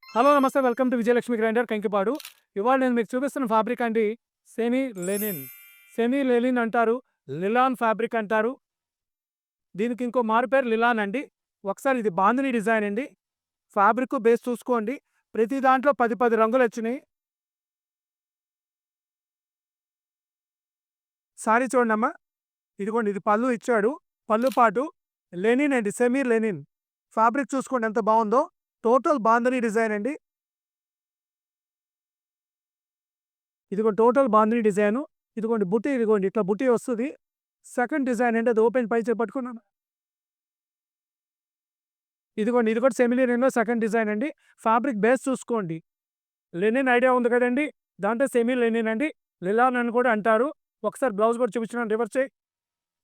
Hello నమస్తే welcome to Vijayalakshmi grinder Kankipadu. ఇవాళ నేను మీకు చూపిస్తున్న ఫ్యాబ్రిక్ అండి సెమీ లెనిన్. సెమీ లెనిన్ అంటారు, లిలాన్ ఫ్యాబ్రిక్ అంటారు. దీనికి ఇంకో మారు పేరు లిలాన్ అండి. ఒకసారి ఇది బాందిని డిజైన్ అండి. ఫ్యాబ్రిక్ బేస్ చూసుకోండి. ప్రతి దాంట్లో 10 రంగులు వచ్చినాయి. సారీ చూడండి అమ్మా, ఇదిగోండి ఇది పళ్ళు ఇచ్చాడు. పళ్ళు పాటు లెనిన్ అండి, సెమీ లెనిన్. ఫ్యాబ్రిక్ చూసుకోండి ఎంత బాగుందో. టోటల్ బాందిని డిజైన్ అండి. ఇదిగోండి టోటల్ బాందిని డిజైను. ఇదిగోండి బుట్టి, ఇదిగోండి ఇట్లా బుట్టి వస్తుంది. సెకండ్ డిజైన్ అండి, అది ఓపెన్ పై చేయి పట్టుకున్నాను. ఇదిగోండి ఇది కూడా సెమీ లెనిన్‌లో సెకండ్ డిజైన్ అండి. ఫ్యాబ్రిక్ బేస్ చూసుకోండి. లెనిన్ ఐడియా ఉంది కదండీ! దాంట్లో సెమీ లెనిన్ అండి. లిలాన్ అని కూడా అంటారు. ఒకసారి బ్లౌజ్ కూడా చూపించినాను, రివర్స్ చేయి.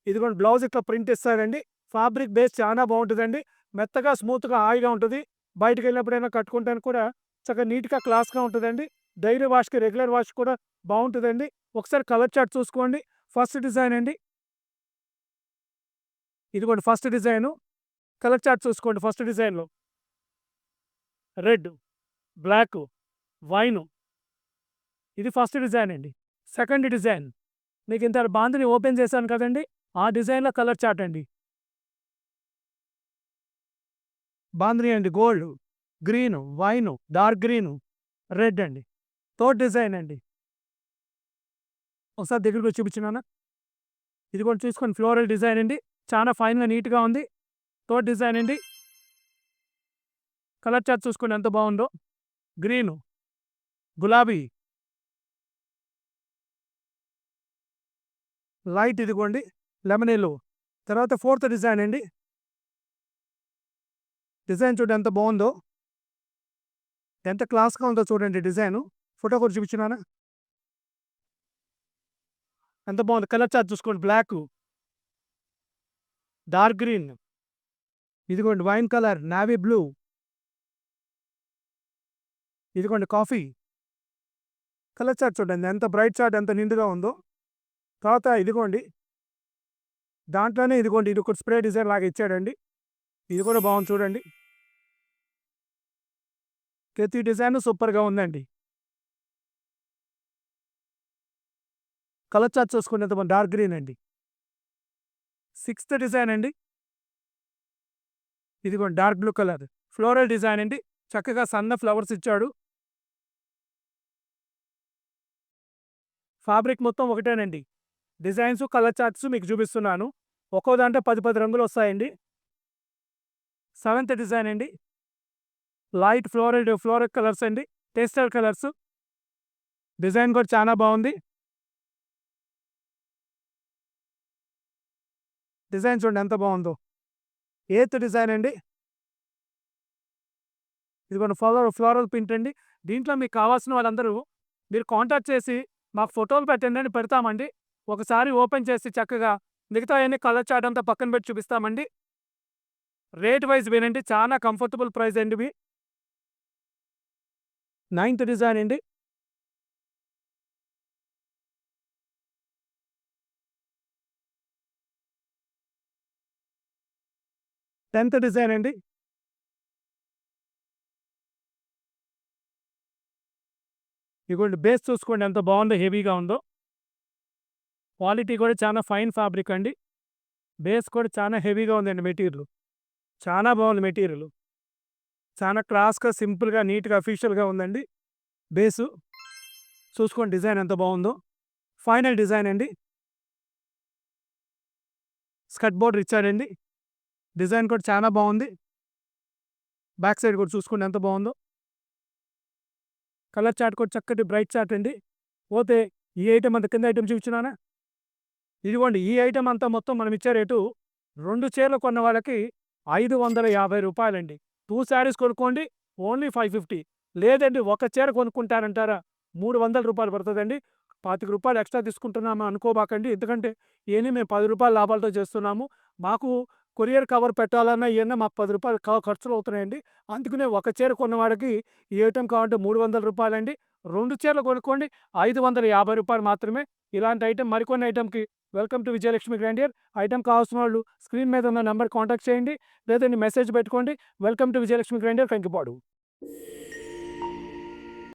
ఇదిగోండి బ్లౌజ్ ఇట్లా ప్రింట్ ఇస్తారండి. ఫ్యాబ్రిక్ బేస్ చాలా బాగుంటుందండి. మెత్తగా, స్మూత్‌గా, హాయిగా ఉంటుంది. బయటికెళ్ళినప్పుడైనా కట్టుకుంటానికి కూడా చక్కగా నీట్‌గా, క్లాస్‌గా ఉంటుందండి. డైలీ వాష్‌కి, రెగ్యులర్ వాష్ కూడా బాగుంటుందండి. ఒకసారి కలర్ చార్ట్ చూసుకోండి. ఫస్ట్ డిజైన్ అండి. ఇదిగోండి ఫస్ట్ డిజైను. కలర్ చార్ట్ చూసుకోండి. ఫస్ట్ డిజైన్‌లో రెడ్, బ్లాకు, వైను. ఇది ఫస్ట్ డిజైన్ అండి. సెకండ్ డిజైన్ మీకు ఇంత బాందిని ఓపెన్ చేశాను కదండీ! ఆ డిజైన్‌లో కలర్ చార్ట్ అండి. బాందిని అండి, gold, green, wine, dark green, red అండి. థర్డ్ డిజైన్ అండి. ఒకసారి దగ్గరికి వచ్చి చూపించినానా? ఇది కూడా చూసుకోండి, ఫ్లోరల్ డిజైన్ అండి. చాలా ఫైన్‌గా, నీట్‌గా ఉంది. థర్డ్ డిజైన్ అండి. కలర్ చార్ట్ చూసుకోండి ఎంత బాగుందో. గ్రీను, గులాబీ, లైట్ ఇదిగోండి లెమన్ యెల్లో. తర్వాత ఫోర్త్ డిజైన్ అండి. డిజైన్ చూడండి ఎంత బాగుందో. ఎంత క్లాస్‌గా ఉందో చూడండి డిజైను. ఫోటో కూడా చూపించినానా? ఎంత బాగుంది. కలర్ చార్ట్ చూసుకోండి. బ్లాకు, డార్క్ గ్రీన్, ఇదిగోండి వైన్ కలర్, నావీ బ్లూ, ఇదిగోండి కాఫీ. కలర్ చార్ట్ చూడండి ఎంత బ్రైట్ చార్ట్, ఎంత నిండుగా ఉందో. తర్వాత ఇదిగోండి దాంట్లోనే ఇదిగోండి ఇది ఒక స్ప్రే డిజైన్ లాగా ఇచ్చాడండి. ఇది కూడా బాగుంది చూడండి. ప్రతి డిజైన్ సూపర్‌గా ఉందండి. కలర్ చార్ట్ చూసుకోండి ఎంత బాగుంది. డార్క్ గ్రీన్ అండి. సిక్స్త్ డిజైన్ అండి. ఇదిగోండి dark blue colour, floral design అండి. చక్కగా సన్న ఫ్లవర్స్ ఇచ్చాడు. ఫ్యాబ్రిక్ మొత్తం ఒకటేనండి. డిజైన్స్, కలర్ చార్ట్స్ మీకు చూపిస్తున్నాను. ఒక్కో దాంట్లో 10 రంగులు వస్తాయండి. సెవెంత్ డిజైన్ అండి. లైట్ ఫ్లోరల్ కలర్స్ అండి. Pastel colours. డిజైన్ కూడా చాలా బాగుంది. డిజైన్ చూడండి ఎంత బాగుందో. ఎయిత్ డిజైన్ అండి. ఇదిగోండి ఫ్లోరల్ ప్రింట్ అండి. దీంట్లో మీకు కావాల్సిన వాళ్ళందరూ మీరు కాంటాక్ట్ చేసి మాకు ఫోటోలు పెట్టండి అని పెడతామండి. ఒకసారి ఓపెన్ చేసి చక్కగా మిగతాయన్ని కలర్ చార్ట్ అంతా పక్కన పెట్టి చూపిస్తామండి. రేట్ వైజ్ వినండి, చాలా కంఫర్టబుల్ ప్రైస్ అండి ఇవి. నైన్త్ డిజైన్ అండి. 10థ్ డిజైన్ అండి. ఇదిగోండి బేస్ చూసుకోండి ఎంత బాగుందో, హెవీగా ఉందో. క్వాలిటీ కూడా చాలా ఫైన్ ఫ్యాబ్రిక్ అండి. బేస్ కూడా చాలా హెవీగా ఉందండి మెటీరియల్. చాలా బాగుంది మెటీరియల్. చాలా క్లాస్‌గా, సింపుల్‌గా, నీట్‌గా, అఫీషియల్‌గా ఉందండి బేసు. చూసుకోండి డిజైన్ ఎంత బాగుందో. ఫైనల్ డిజైన్ అండి. స్కర్ట్ బోర్డర్ ఇచ్చాడండి. డిజైన్ కూడా చాలా బాగుంది. బ్యాక్ సైడ్ కూడా చూసుకోండి ఎంత బాగుందో. కలర్ చార్ట్ కూడా చక్కటి బ్రైట్ చార్ట్ అండి. పోతే ఈ ఐటెమ్ అంతా కింద ఐటెమ్ చూపించినానా? ఇదిగోండి ఈ ఐటెమ్ అంతా మొత్తం మనం ఇచ్చే రేటు 2 చీరలు కొన్న వాళ్ళకి రూ. 550 అండి. 2 శారీస్ కొనుక్కోండి ఓన్లీ 550. లేదండి ఒక చీర కొనుక్కుంటారంటారా రూ. 300 పడుతుందండి. రూ. 25 ఎక్స్ట్రా తీసుకుంటున్నాము అనుకోబాకండి. ఎందుకంటే ఇయన్నీ మేము రూ. 10 లాభాలతో చేస్తున్నాము. మాకు కొరియర్ కవర్ పెట్టాలన్నా ఇయన్నీ మాకు రూ. 10 ఖర్చులు అవుతున్నాయండి. అందుకనే ఒక చీర కొన్నవాడికి ఈ ఐటెమ్ కావాలంటే రూ. 300 అండి. 2 చీరలు కొనుక్కోండి రూ. 550 మాత్రమే. ఇలాంటి ఐటెమ్ మరికొన్ని ఐటెమ్‌కి welcome to Vijayalakshmi grinder. Item కావాల్సిన వాళ్ళు స్క్రీన్ మీద ఉన్న నంబర్ కాంటాక్ట్ చేయండి. లేదంటే మెసేజ్ పెట్టుకోండి. Welcome to Vijayalakshmi grinder, Kankipadu.